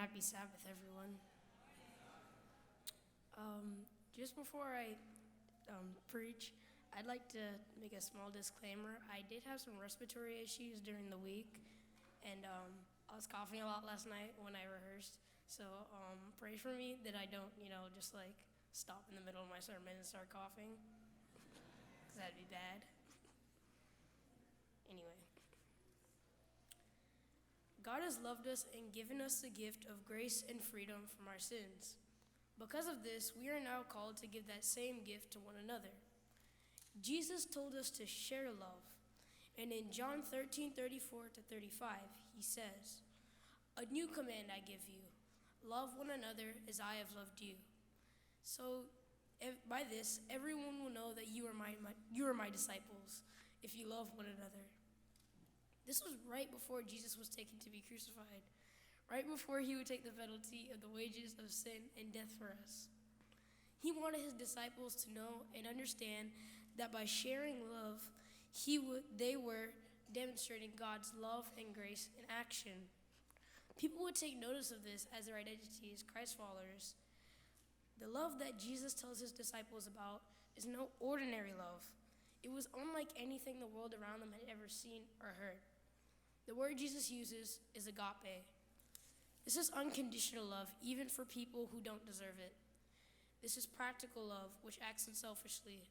happy Sabbath, everyone. Just before I preach, I'd like to make a small disclaimer. I did have some respiratory issues during the week, and I was coughing a lot last night when I rehearsed. So pray for me that I don't, just like stop in the middle of my sermon and start coughing, because that'd be bad. Anyway. God has loved us and given us the gift of grace and freedom from our sins. Because of this, we are now called to give that same gift to one another. Jesus told us to share love. And in John 13:34-35, he says, "A new command I give you, love one another as I have loved you. So by this, everyone will know that you are my disciples, if you love one another." This was right before Jesus was taken to be crucified, right before he would take the penalty of the wages of sin and death for us. He wanted his disciples to know and understand that by sharing love, they were demonstrating God's love and grace in action. People would take notice of this as their identity as Christ followers. The love that Jesus tells his disciples about is no ordinary love. It was unlike anything the world around them had ever seen or heard. The word Jesus uses is agape. This is unconditional love, even for people who don't deserve it. This is practical love, which acts unselfishly.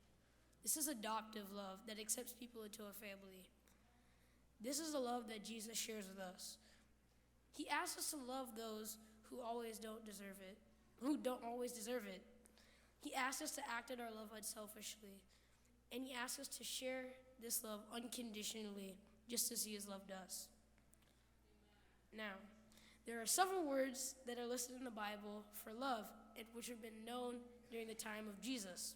This is adoptive love that accepts people into a family. This is the love that Jesus shares with us. He asks us to love those who don't always deserve it. He asks us to act in our love unselfishly. And he asks us to share this love unconditionally, just as he has loved us. Now, there are several words that are listed in the Bible for love, which have been known during the time of Jesus.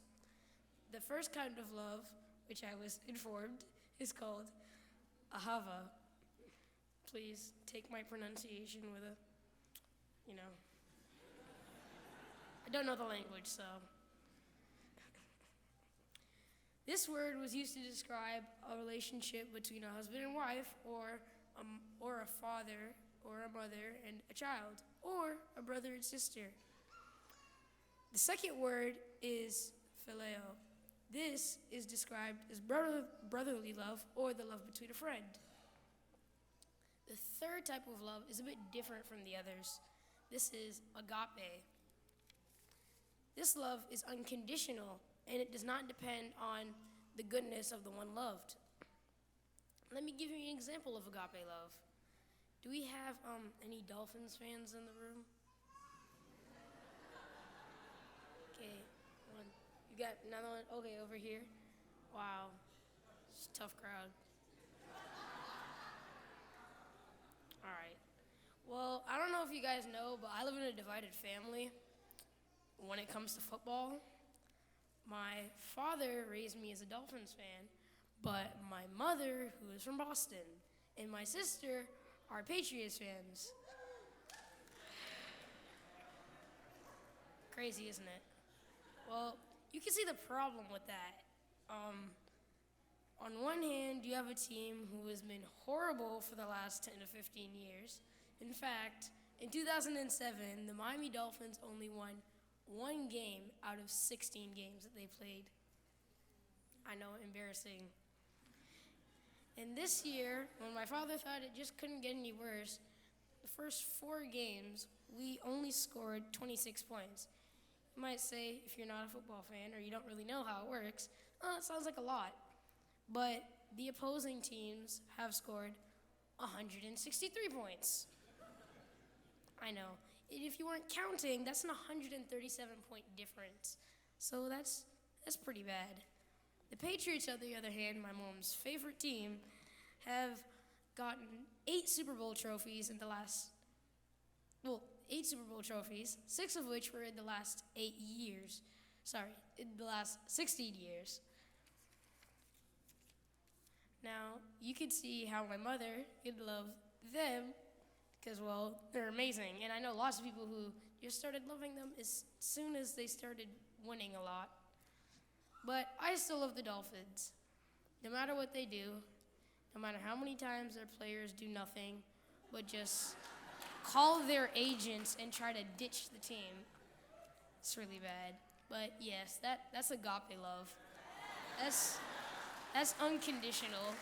The first kind of love, which I was informed, is called ahava. Please take my pronunciation with I don't know the language, so. This word was used to describe a relationship between a husband and wife, or a father or a mother and a child, or a brother and sister. The second word is phileo. This is described as brotherly love, or the love between a friend. The third type of love is a bit different from the others. This is agape. This love is unconditional, and it does not depend on the goodness of the one loved. Let me give you an example of agape love. Do we have any Dolphins fans in the room? Okay, one. You got another one? Okay, over here. Wow, it's a tough crowd. All right. Well, I don't know if you guys know, but I live in a divided family when it comes to football. My father raised me as a Dolphins fan, but my mother, who is from Boston, and my sister are Patriots fans. Crazy, isn't it? Well, you can see the problem with that. On one hand, you have a team who has been horrible for the last 10 to 15 years. In fact, in 2007, the Miami Dolphins only won one game out of 16 games that they played. I know, embarrassing. And this year, when my father thought it just couldn't get any worse, the first 4 games, we only scored 26 points. You might say, if you're not a football fan or you don't really know how it works, it sounds like a lot. But the opposing teams have scored 163 points. I know. If you weren't counting, that's an 137-point difference. So that's pretty bad. The Patriots, on the other hand, my mom's favorite team, have gotten 8 Super Bowl trophies in the last, 8 Super Bowl trophies, 6 of which were in the last 8 years. In the last 16 years. Now, you can see how my mother could love them because, they're amazing. And I know lots of people who just started loving them as soon as they started winning a lot. But I still love the Dolphins. No matter what they do, no matter how many times their players do nothing but just call their agents and try to ditch the team. It's really bad. But yes, that's agape love. That's unconditional.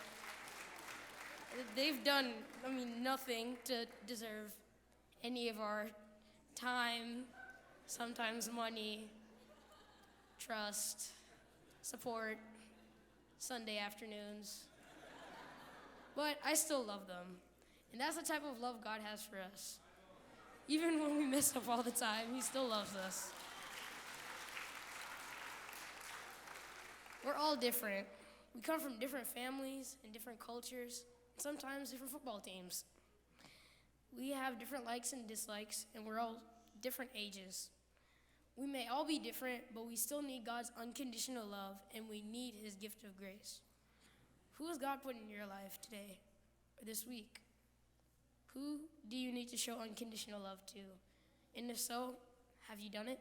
They've done, nothing to deserve any of our time, sometimes money, trust, support, Sunday afternoons. But I still love them. And that's the type of love God has for us. Even when we mess up all the time, He still loves us. We're all different. We come from different families and different cultures, and sometimes different football teams. We have different likes and dislikes, and we're all different ages. We may all be different, but we still need God's unconditional love, and we need His gift of grace. Who has God put in your life today or this week? Who do you need to show unconditional love to? And if so, have you done it?